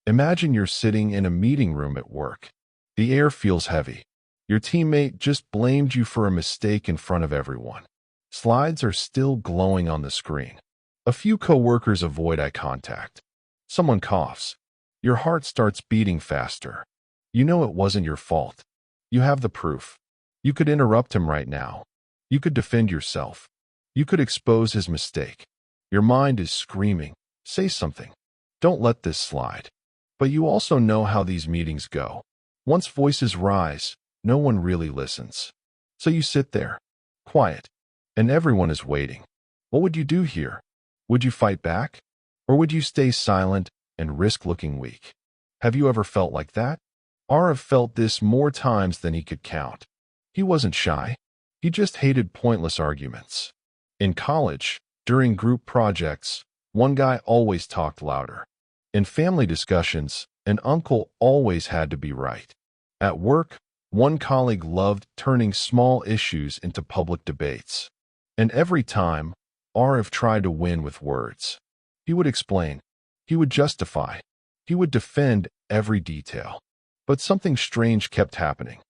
Imagine you're sitting in a meeting room at work. The air feels heavy. Your teammate just blamed you for a mistake in front of everyone. Slides are still glowing on the screen. A few coworkers avoid eye contact. Someone coughs. Your heart starts beating faster. You know it wasn't your fault. You have the proof. You could interrupt him right now. You could defend yourself. You could expose his mistake. Your mind is screaming, say something. Don't let this slide. But you also know how these meetings go. Once voices rise, no one really listens. So you sit there, quiet, and everyone is waiting. What would you do here? Would you fight back? Or would you stay silent and risk looking weak? Have you ever felt like that? Arav felt this more times than he could count. He wasn't shy. He just hated pointless arguments. In college, during group projects, one guy always talked louder. In family discussions, an uncle always had to be right. At work, one colleague loved turning small issues into public debates. And every time, Arav tried to win with words. He would explain. He would justify. He would defend every detail. But something strange kept happening.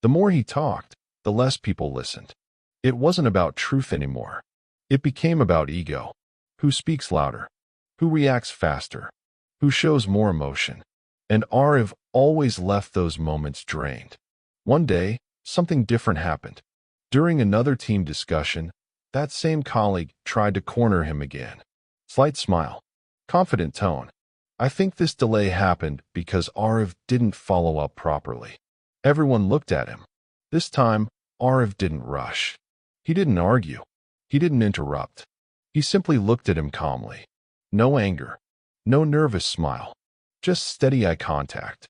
The more he talked, the less people listened. It wasn't about truth anymore. It became about ego. Who speaks louder? Who reacts faster? Who shows more emotion? And Arav always left those moments drained. One day, something different happened. During another team discussion, that same colleague tried to corner him again. Slight smile. Confident tone. I think this delay happened because Arav didn't follow up properly. Everyone looked at him. This time, Arav didn't rush. He didn't argue. He didn't interrupt. He simply looked at him calmly. No anger. No nervous smile. Just steady eye contact.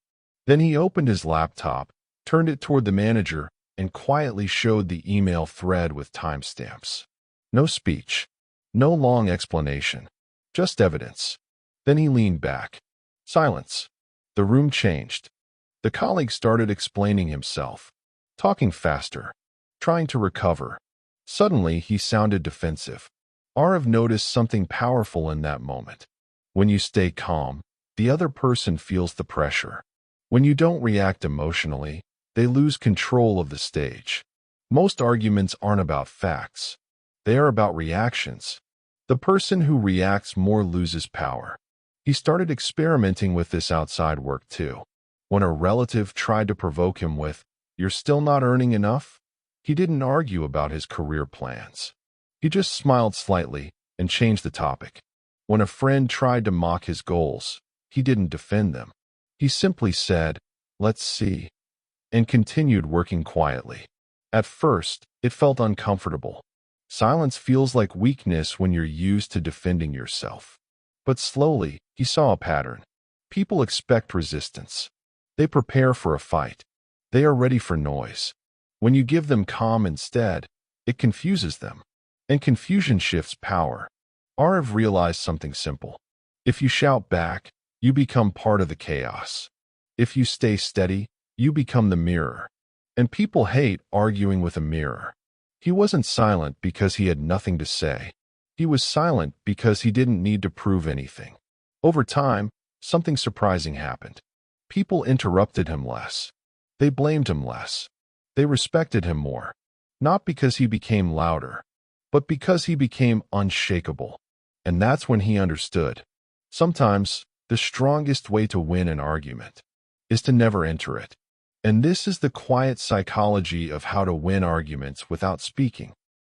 Then he opened his laptop, turned it toward the manager, and quietly showed the email thread with timestamps. No speech. No long explanation. Just evidence. Then he leaned back. Silence. The room changed. The colleague started explaining himself, talking faster, trying to recover. Suddenly, he sounded defensive. Arav noticed something powerful in that moment. When you stay calm, the other person feels the pressure. When you don't react emotionally, they lose control of the stage. Most arguments aren't about facts. They are about reactions. The person who reacts more loses power. He started experimenting with this outside work too. When a relative tried to provoke him with, "You're still not earning enough?" he didn't argue about his career plans. He just smiled slightly and changed the topic. When a friend tried to mock his goals, he didn't defend them. He simply said, "Let's see," and continued working quietly. At first, it felt uncomfortable. Silence feels like weakness when you're used to defending yourself. But slowly, he saw a pattern. People expect resistance. They prepare for a fight. They are ready for noise. When you give them calm instead, it confuses them. And confusion shifts power. Arav realized something simple. If you shout back, you become part of the chaos. If you stay steady, you become the mirror. And people hate arguing with a mirror. He wasn't silent because he had nothing to say. He was silent because he didn't need to prove anything. Over time, something surprising happened. People interrupted him less. They blamed him less. They respected him more. Not because he became louder, but because he became unshakable. And that's when he understood. Sometimes, the strongest way to win an argument is to never enter it. And this is the quiet psychology of how to win arguments without speaking.